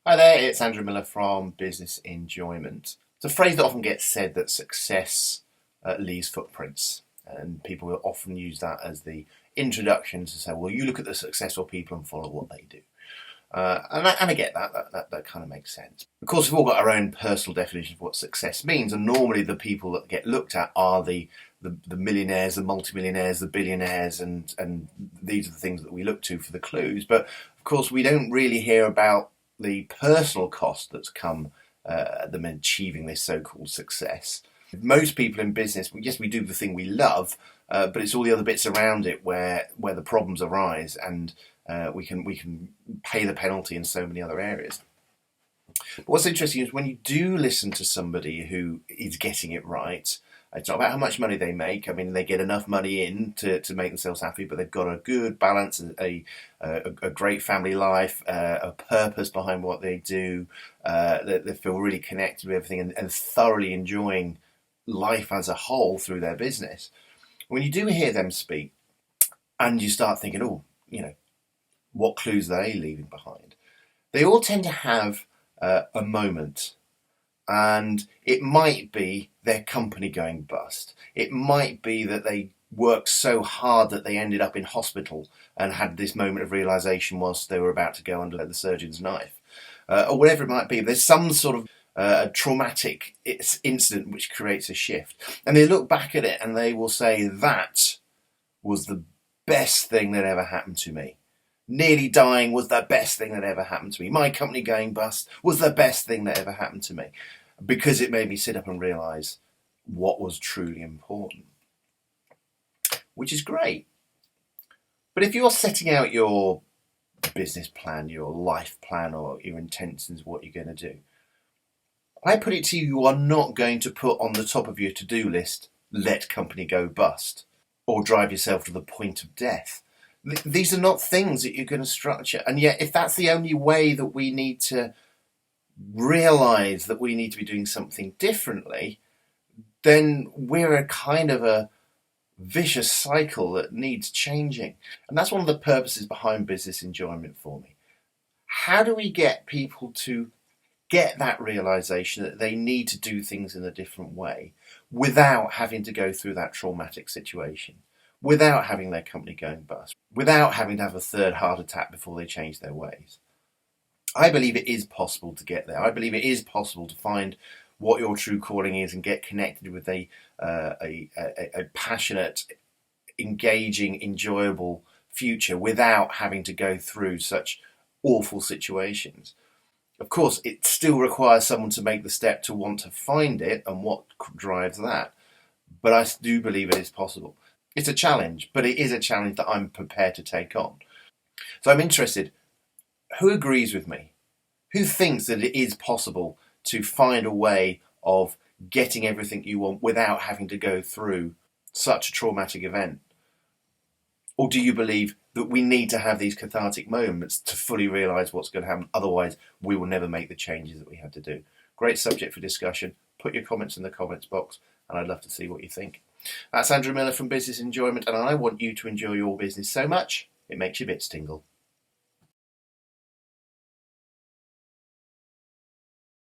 Hi there, it's Andrew Miller from Business Enjoyment. It's a phrase that often gets said that success leaves footprints, and people will often use that as the introduction to say, well, you look at the successful people and follow what they do. And I get that kind of makes sense. Of course, we've all got our own personal definition of what success means, and normally the people that get looked at are the millionaires, the multimillionaires, the billionaires, and these are the things that we look to for the clues. But of course, we don't really hear about the personal cost that's come them achieving this so-called success. Most people in business, yes, we do the thing we love, but it's all the other bits around it where the problems arise, and we can pay the penalty in so many other areas. But what's interesting is when you do listen to somebody who is getting it right, it's not about how much money they make. I mean, they get enough money in to make themselves happy, but they've got a good balance, a great family life, a purpose behind what they do. They feel really connected with everything and thoroughly enjoying life as a whole through their business. When you do hear them speak and you start thinking, oh, what clues are they leaving behind? They all tend to have a moment. And it might be their company going bust. It might be that they worked so hard that they ended up in hospital and had this moment of realization whilst they were about to go under the surgeon's knife. Or whatever it might be. There's some sort of traumatic incident which creates a shift. And they look back at it and they will say, that was the best thing that ever happened to me. Nearly dying was the best thing that ever happened to me. My company going bust was the best thing that ever happened to me, because it made me sit up and realise what was truly important, which is great. But if you're setting out your business plan, your life plan, or your intentions, what you're going to do, I put it to you, you are not going to put on the top of your to-do list, let company go bust, or drive yourself to the point of death. These are not things that you're going to structure. And yet, if that's the only way that we need to realise that we need to be doing something differently, then we're a kind of a vicious cycle that needs changing. And that's one of the purposes behind Business Enjoyment for me. How do we get people to get that realisation that they need to do things in a different way without having to go through that traumatic situation? Without having their company going bust, without having to have a third heart attack before they change their ways. I believe it is possible to get there. I believe it is possible to find what your true calling is and get connected with a passionate, engaging, enjoyable future without having to go through such awful situations. Of course, it still requires someone to make the step to want to find it and what drives that. But I do believe it is possible. It's a challenge, but it is a challenge that I'm prepared to take on. So I'm interested, who agrees with me? Who thinks that it is possible to find a way of getting everything you want without having to go through such a traumatic event? Or do you believe that we need to have these cathartic moments to fully realise what's going to happen? Otherwise, we will never make the changes that we have to do. Great subject for discussion. Put your comments in the comments box, and I'd love to see what you think. That's Andrew Miller from Business Enjoyment, and I want you to enjoy your business so much it makes your bits tingle.